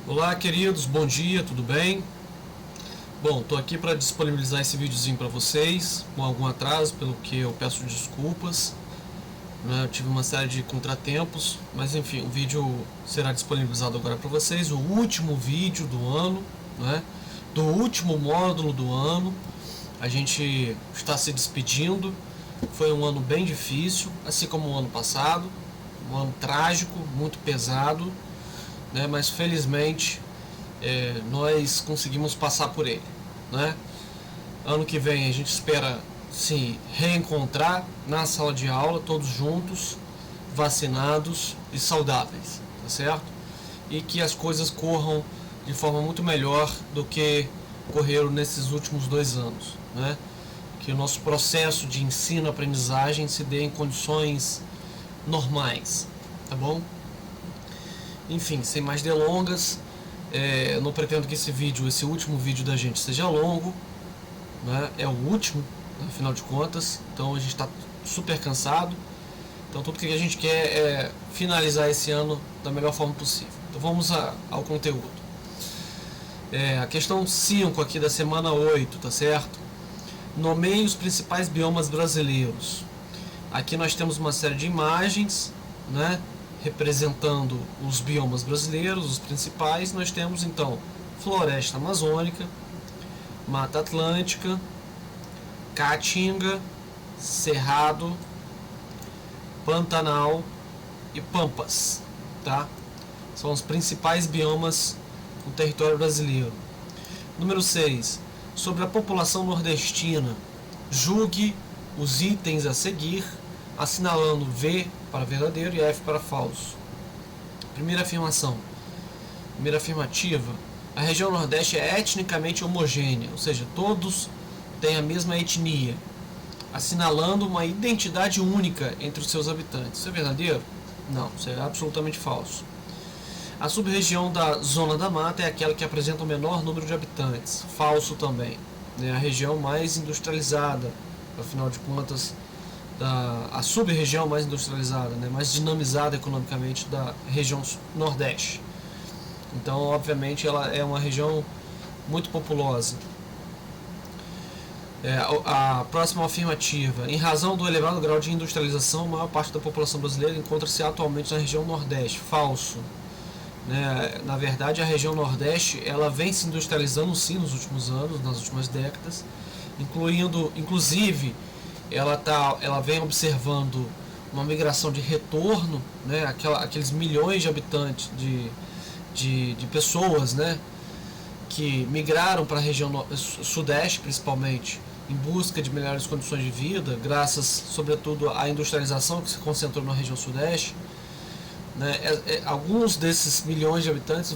Olá, queridos, bom dia, tudo bem? Bom, estou aqui para disponibilizar esse videozinho para vocês, com algum atraso, pelo que eu peço desculpas. Eu tive uma série de contratempos, mas enfim, o vídeo será disponibilizado agora para vocês, o último vídeo do ano, né? Do último módulo do ano. A gente está se despedindo. Foi um ano bem difícil, assim como o ano passado, um ano trágico, muito pesado, né? Mas felizmente nós conseguimos passar por ele, né? Ano que vem a gente espera se reencontrar na sala de aula, todos juntos, vacinados e saudáveis, tá certo? E que as coisas corram de forma muito melhor do que correram nesses últimos 2 anos, né? Que o nosso processo de ensino-aprendizagem se dê em condições normais, tá bom? Enfim, sem mais delongas, eu não pretendo que esse último vídeo da gente seja longo, né? É o último, afinal de contas, então a gente está super cansado. Então tudo que a gente quer é finalizar esse ano da melhor forma possível. Então vamos ao conteúdo. A questão 5 aqui da semana 8, tá certo? Nomeie os principais biomas brasileiros. Aqui nós temos uma série de imagens, né, representando os biomas brasileiros, os principais. Nós temos então floresta amazônica, mata atlântica, caatinga, cerrado, pantanal e pampas, tá? São os principais biomas do território brasileiro. Número 6. Sobre a população nordestina, julgue os itens a seguir, assinalando V para verdadeiro e F para falso. Primeira afirmação. Primeira afirmativa. A região Nordeste é etnicamente homogênea, ou seja, todos têm a mesma etnia, assinalando uma identidade única entre os seus habitantes. Isso é verdadeiro? Não, isso é absolutamente falso. A sub-região da Zona da Mata é aquela que apresenta o menor número de habitantes. Falso também. É a região mais industrializada, afinal de contas, a sub-região mais industrializada, né, mais dinamizada economicamente da região Nordeste. Então, obviamente, ela é uma região muito populosa. A próxima afirmativa. Em razão do elevado grau de industrialização, a maior parte da população brasileira encontra-se atualmente na região Nordeste. Falso. Na verdade, a região Nordeste ela vem se industrializando sim nos últimos anos, nas últimas décadas, inclusive ela vem observando uma migração de retorno, né, aqueles milhões de habitantes, de pessoas, né, que migraram para a região Sudeste principalmente, em busca de melhores condições de vida, graças sobretudo à industrialização que se concentrou na região Sudeste. Alguns desses milhões de habitantes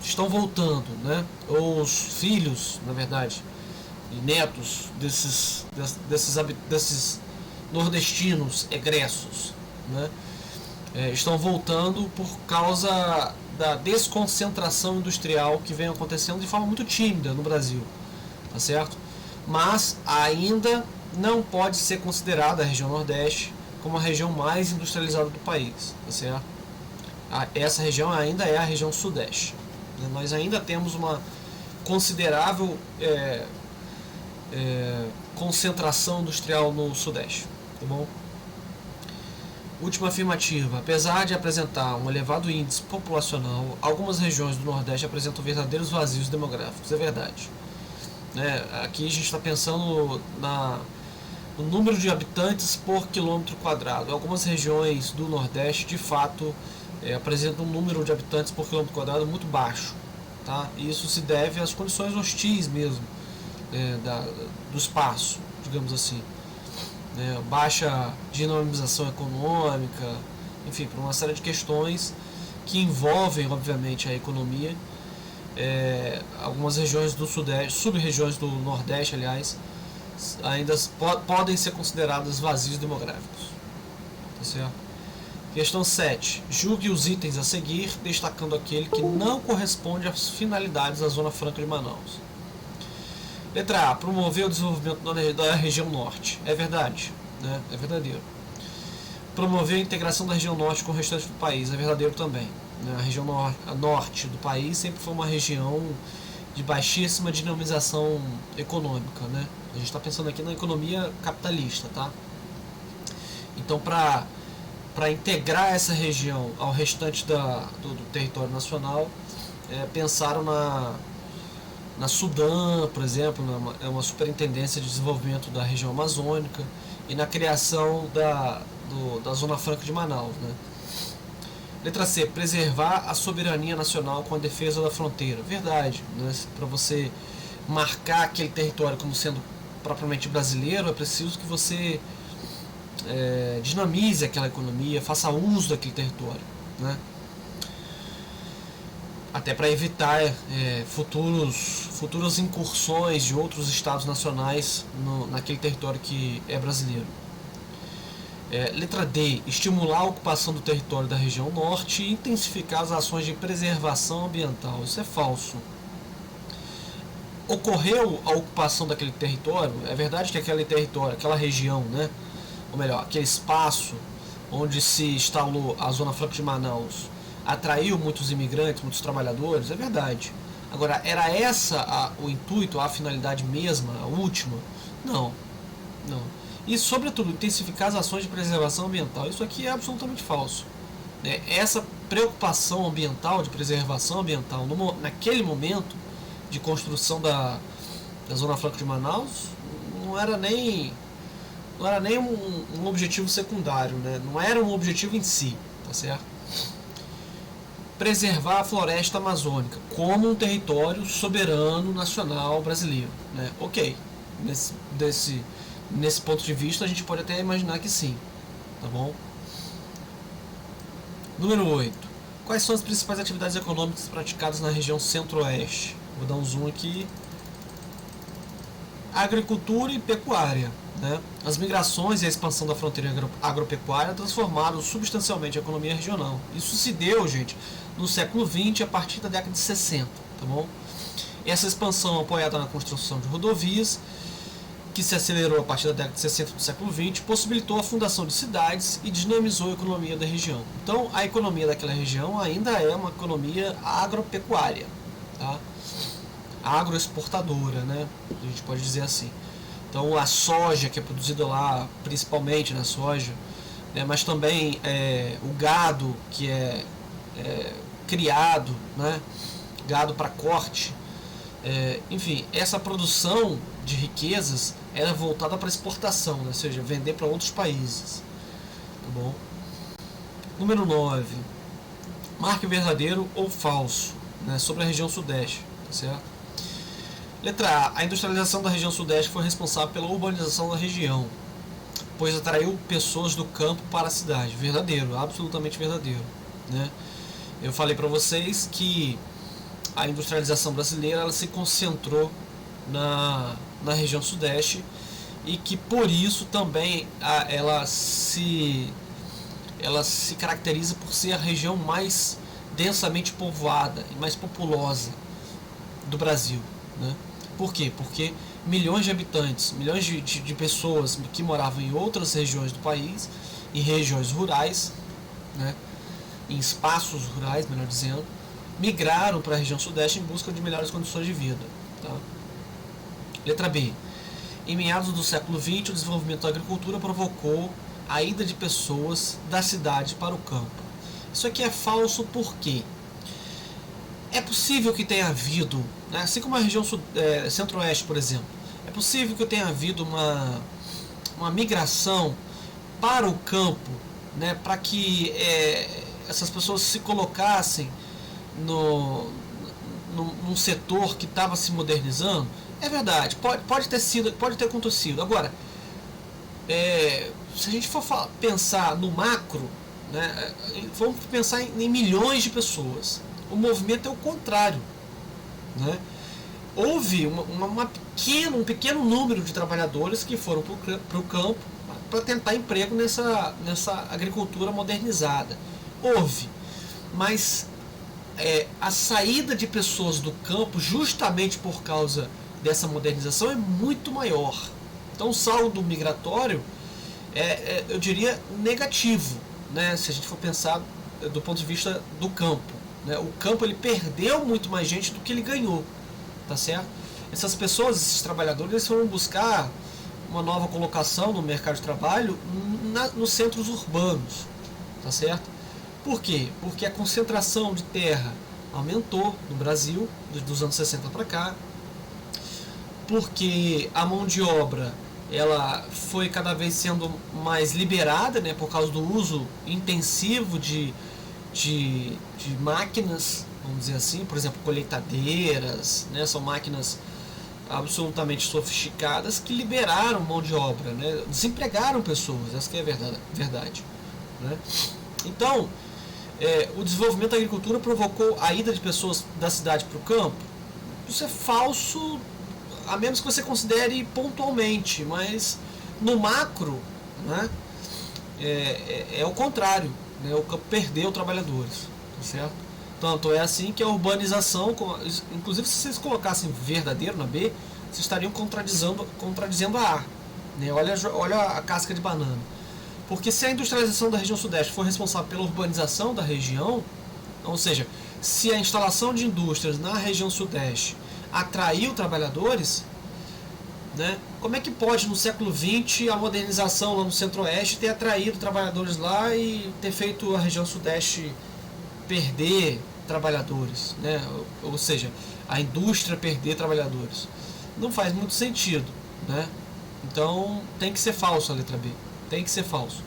estão voltando, né? Ou os filhos, na verdade, e netos desses nordestinos egressos, né? Estão voltando por causa da desconcentração industrial que vem acontecendo de forma muito tímida no Brasil, tá certo? Mas ainda não pode ser considerada a região Nordeste como a região mais industrializada do país, tá certo? Essa região ainda é a região Sudeste. Nós ainda temos uma considerável concentração industrial no Sudeste, tá bom? Última afirmativa. Apesar de apresentar um elevado índice populacional, algumas regiões do Nordeste apresentam verdadeiros vazios demográficos. É verdade. Aqui a gente está pensando no número de habitantes por quilômetro quadrado. Algumas regiões do Nordeste, de fato, apresenta um número de habitantes por quilômetro quadrado muito baixo, tá? E isso se deve às condições hostis mesmo, do espaço, digamos assim, baixa dinamização econômica, enfim, por uma série de questões que envolvem, obviamente, a economia. Algumas regiões do Sudeste, sub-regiões do Nordeste, aliás, ainda podem ser consideradas vazios demográficos, tá certo? Questão 7. Julgue os itens a seguir, destacando aquele que não corresponde às finalidades da Zona Franca de Manaus. Letra A. Promover o desenvolvimento da região Norte. É verdade, É verdadeiro. Promover a integração da região Norte com o restante do país. É verdadeiro também. A região norte do país sempre foi uma região de baixíssima dinamização econômica, né? A gente está pensando aqui na economia capitalista, tá? Então, para integrar essa região ao restante do território nacional, pensaram na Sudã, por exemplo, uma superintendência de desenvolvimento da região amazônica e na criação da Zona Franca de Manaus, né? Letra C, preservar a soberania nacional com a defesa da fronteira. Verdade, né? Para você marcar aquele território como sendo propriamente brasileiro, é preciso que você dinamize aquela economia, faça uso daquele território, né? Até para evitar futuras incursões de outros estados nacionais naquele território que é brasileiro. Letra D, estimular a ocupação do território da região norte e intensificar as ações de preservação ambiental. Isso é falso. Ocorreu a ocupação daquele território, é verdade que aquele território, aquela região, né, ou melhor, aquele espaço onde se instalou a Zona Franca de Manaus, atraiu muitos imigrantes, muitos trabalhadores, é verdade. Agora, era essa o intuito, a finalidade mesma, a última? Não. E, sobretudo, intensificar as ações de preservação ambiental. Isso aqui é absolutamente falso. Essa preocupação ambiental, de preservação ambiental, naquele momento de construção da Zona Franca de Manaus, não era nem um objetivo secundário, né? Não era um objetivo em si, tá certo? Preservar a floresta amazônica como um território soberano nacional brasileiro, né? Ok, nesse ponto de vista a gente pode até imaginar que sim, tá bom? Número 8. Quais são as principais atividades econômicas praticadas na região centro-oeste? Vou dar um zoom aqui. Agricultura e pecuária, né? As migrações e a expansão da fronteira agropecuária transformaram substancialmente a economia regional. Isso se deu, gente, no século XX, a partir da década de 60, tá bom? Essa expansão apoiada na construção de rodovias, que se acelerou a partir da década de 60 do século XX, possibilitou a fundação de cidades e dinamizou a economia da região. Então, a economia daquela região ainda é uma economia agropecuária, tá? Agroexportadora, né? A gente pode dizer assim. Então, a soja que é produzida lá, principalmente na soja, né? Mas também o gado que é criado, né? Gado para corte. Enfim, essa produção de riquezas era voltada para exportação, né? Ou seja, vender para outros países. Tá bom? Número 9. Marque verdadeiro ou falso, né? Sobre a região sudeste, tá certo? Letra A. A industrialização da região sudeste foi responsável pela urbanização da região, pois atraiu pessoas do campo para a cidade. Verdadeiro, absolutamente verdadeiro, né? Eu falei para vocês que a industrialização brasileira ela se concentrou na região sudeste e que por isso também ela se caracteriza por ser a região mais densamente povoada e mais populosa do Brasil, né? Por quê? Porque milhões de habitantes, milhões de pessoas que moravam em outras regiões do país, em regiões rurais, né? Em espaços rurais, melhor dizendo, migraram para a região sudeste em busca de melhores condições de vida, tá? Letra B. Em meados do século XX, o desenvolvimento da agricultura provocou a ida de pessoas da cidade para o campo. Isso aqui é falso porque é possível que tenha havido, né, assim como a região centro-oeste, por exemplo, é possível que tenha havido uma migração para o campo, né, para que essas pessoas se colocassem num setor que estava se modernizando. É verdade, pode ter acontecido. Agora, se a gente for pensar no macro, né, vamos pensar em milhões de pessoas. O movimento é o contrário, né? Houve um pequeno número de trabalhadores que foram para o campo para tentar emprego nessa agricultura modernizada. Houve, mas a saída de pessoas do campo, justamente por causa dessa modernização, é muito maior. Então o saldo migratório eu diria negativo, né, se a gente for pensar do ponto de vista do campo, né? O campo ele perdeu muito mais gente do que ele ganhou, tá certo? Essas pessoas, esses trabalhadores, eles foram buscar uma nova colocação no mercado de trabalho nos centros urbanos, tá certo? Por quê? Porque a concentração de terra aumentou no Brasil dos anos 60 para cá, porque a mão de obra ela foi cada vez sendo mais liberada, né, por causa do uso intensivo de máquinas, vamos dizer assim, por exemplo, colheitadeiras, né, são máquinas absolutamente sofisticadas que liberaram mão de obra, né, desempregaram pessoas, essa que é a verdade, né? Então, o desenvolvimento da agricultura provocou a ida de pessoas da cidade para o campo. Isso é falso, a menos que você considere pontualmente, mas no macro, né, é o contrário, né, o campo perdeu trabalhadores, tá certo? Tanto é assim que a urbanização, inclusive se vocês colocassem verdadeiro na B, vocês estariam contradizendo a A, né? Olha a casca de banana. Porque se a industrialização da região sudeste for responsável pela urbanização da região, ou seja, se a instalação de indústrias na região sudeste atraiu trabalhadores, né, como é que pode no século XX a modernização lá no centro-oeste ter atraído trabalhadores lá e ter feito a região sudeste perder trabalhadores, né? Ou seja, a indústria perder trabalhadores? Não faz muito sentido, né? Então tem que ser falso a letra B. Tem que ser falso,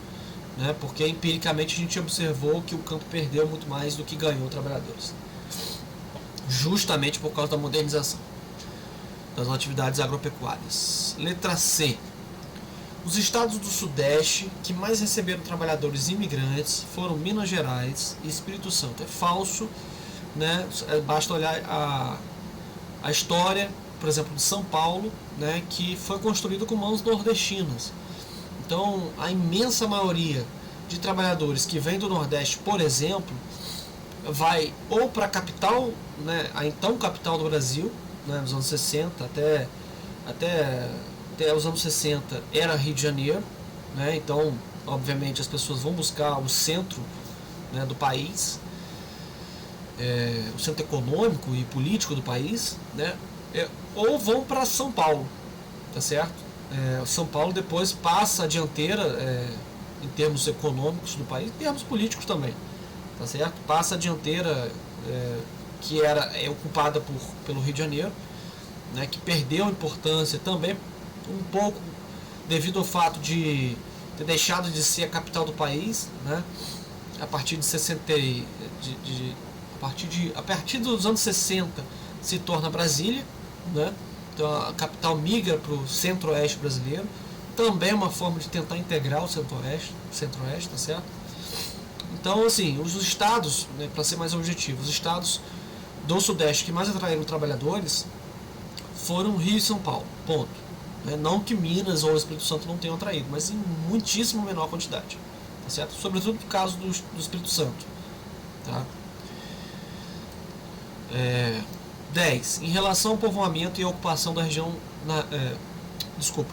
né? Porque empiricamente a gente observou que o campo perdeu muito mais do que ganhou trabalhadores, justamente por causa da modernização das atividades agropecuárias. Letra C. Os estados do Sudeste que mais receberam trabalhadores imigrantes foram Minas Gerais e Espírito Santo. É falso, né? Basta olhar a história, por exemplo, de São Paulo, né, que foi construído com mãos nordestinas. Então, a imensa maioria de trabalhadores que vem do Nordeste, por exemplo, vai ou para a capital, né, a então capital do Brasil, né, nos anos 60 até os anos 60 era Rio de Janeiro, né, então, obviamente, as pessoas vão buscar o centro, né, do país, o centro econômico e político do país, né, ou vão para São Paulo, tá certo? São Paulo depois passa a dianteira em termos econômicos do país, em termos políticos também, tá certo? Passa a dianteira que é ocupada pelo Rio de Janeiro, né, que perdeu importância também um pouco devido ao fato de ter deixado de ser a capital do país, né? A partir de 60 a partir dos anos 60 se torna Brasília, né? Então a capital migra para o centro-oeste brasileiro, também é uma forma de tentar integrar o centro-oeste, tá certo? Então, assim, os estados, né, para ser mais objetivo, os estados do Sudeste que mais atraíram trabalhadores foram Rio e São Paulo, ponto. Não que Minas ou o Espírito Santo não tenham atraído, mas em muitíssimo menor quantidade, tá certo? Sobretudo no caso do Espírito Santo, tá? 10. Em relação ao povoamento e à ocupação da região...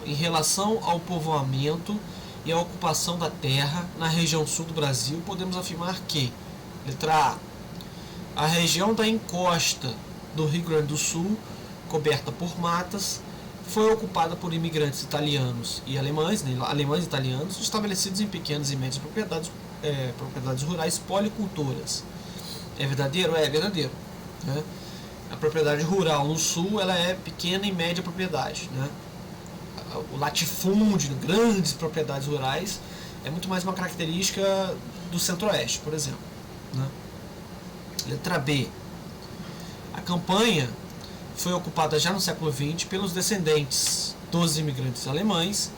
em relação ao povoamento e à ocupação da terra na região sul do Brasil, podemos afirmar que, letra A região da encosta do Rio Grande do Sul, coberta por matas, foi ocupada por imigrantes italianos e alemães, né, alemães e italianos, estabelecidos em pequenas e médias propriedades rurais policultoras. É verdadeiro? É verdadeiro, né? A propriedade rural no sul ela é pequena e média propriedade, né? O latifúndio, grandes propriedades rurais, é muito mais uma característica do centro-oeste, por exemplo, né? Letra B. A campanha foi ocupada já no século XX pelos descendentes dos imigrantes alemães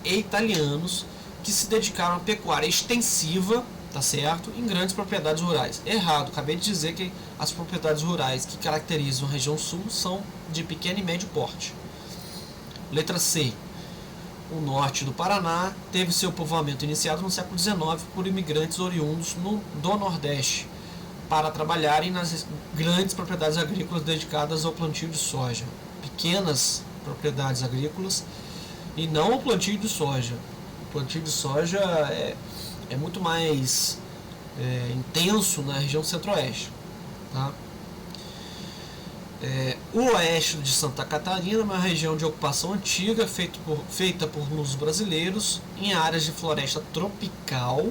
e italianos que se dedicaram à pecuária extensiva, tá certo, em grandes propriedades rurais. Errado, acabei de dizer que as propriedades rurais que caracterizam a região sul são de pequeno e médio porte. Letra C. O norte do Paraná teve seu povoamento iniciado no século XIX por imigrantes oriundos do Nordeste para trabalharem nas grandes propriedades agrícolas dedicadas ao plantio de soja. Pequenas propriedades agrícolas e não ao plantio de soja. O plantio de soja é muito mais intenso na região centro-oeste, tá? O oeste de Santa Catarina é uma região de ocupação antiga feita por lusos brasileiros em áreas de floresta tropical.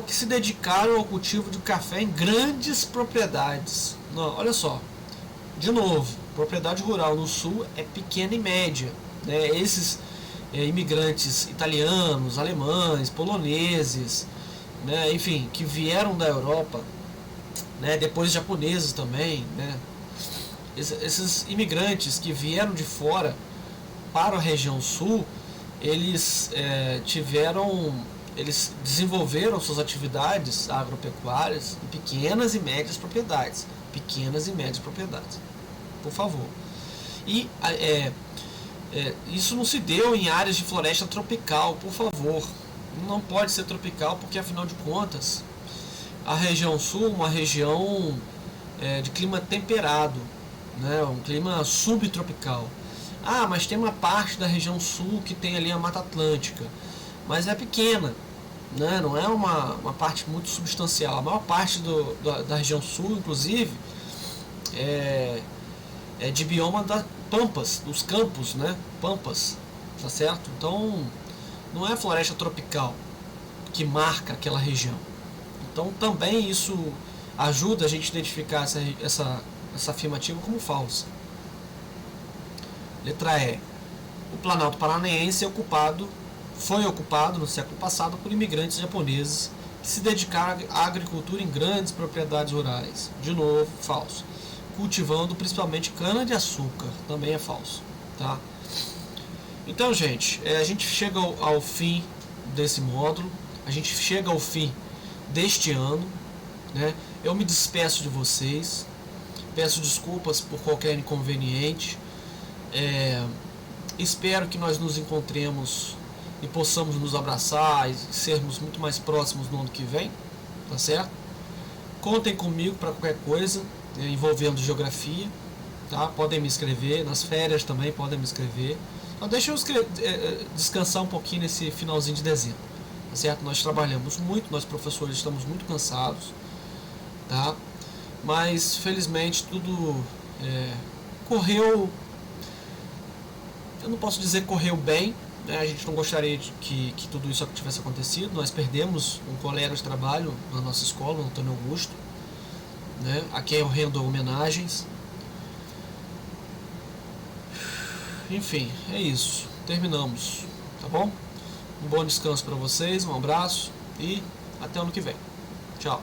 Que se dedicaram ao cultivo de café em grandes propriedades. Não, olha só, de novo, propriedade rural no sul é pequena e média, né? Esses imigrantes italianos, alemães, poloneses, né, enfim, que vieram da Europa, né, depois japoneses também, né, esses imigrantes que vieram de fora para a região sul, eles eles desenvolveram suas atividades agropecuárias em pequenas e médias propriedades, por favor. E isso não se deu em áreas de floresta tropical, por favor. Não pode ser tropical porque, afinal de contas, a região sul é uma região de clima temperado, né? Um clima subtropical. Ah, mas tem uma parte da região sul que tem ali a Mata Atlântica, mas é pequena, né? Não é uma parte muito substancial. A maior parte da região sul, inclusive, é de bioma das pampas, dos campos, né? Pampas, tá certo? Então, não é a floresta tropical que marca aquela região. Então também isso ajuda a gente a identificar essa afirmativa como falsa. Letra E. O Planalto Paranaense foi ocupado no século passado por imigrantes japoneses que se dedicaram à agricultura em grandes propriedades rurais. De novo, falso. Cultivando principalmente cana-de-açúcar. Também é falso. Tá? Então, gente, a gente chega ao fim desse módulo, a gente chega ao fim deste ano, né? Eu me despeço de vocês, peço desculpas por qualquer inconveniente, espero que nós nos encontremos e possamos nos abraçar e sermos muito mais próximos no ano que vem, tá certo? Contem comigo para qualquer coisa envolvendo geografia, tá? Podem me escrever, nas férias também podem me escrever. Então deixa eu descansar um pouquinho nesse finalzinho de dezembro, tá certo? Nós trabalhamos muito, nós professores estamos muito cansados, tá? Mas felizmente tudo correu, eu não posso dizer correu bem, né? A gente não gostaria de que tudo isso tivesse acontecido. Nós perdemos um colega de trabalho na nossa escola, o Antônio Augusto, né? A quem eu rendo homenagens. Enfim, é isso. Terminamos, tá bom? Um bom descanso para vocês, um abraço e até ano que vem. Tchau.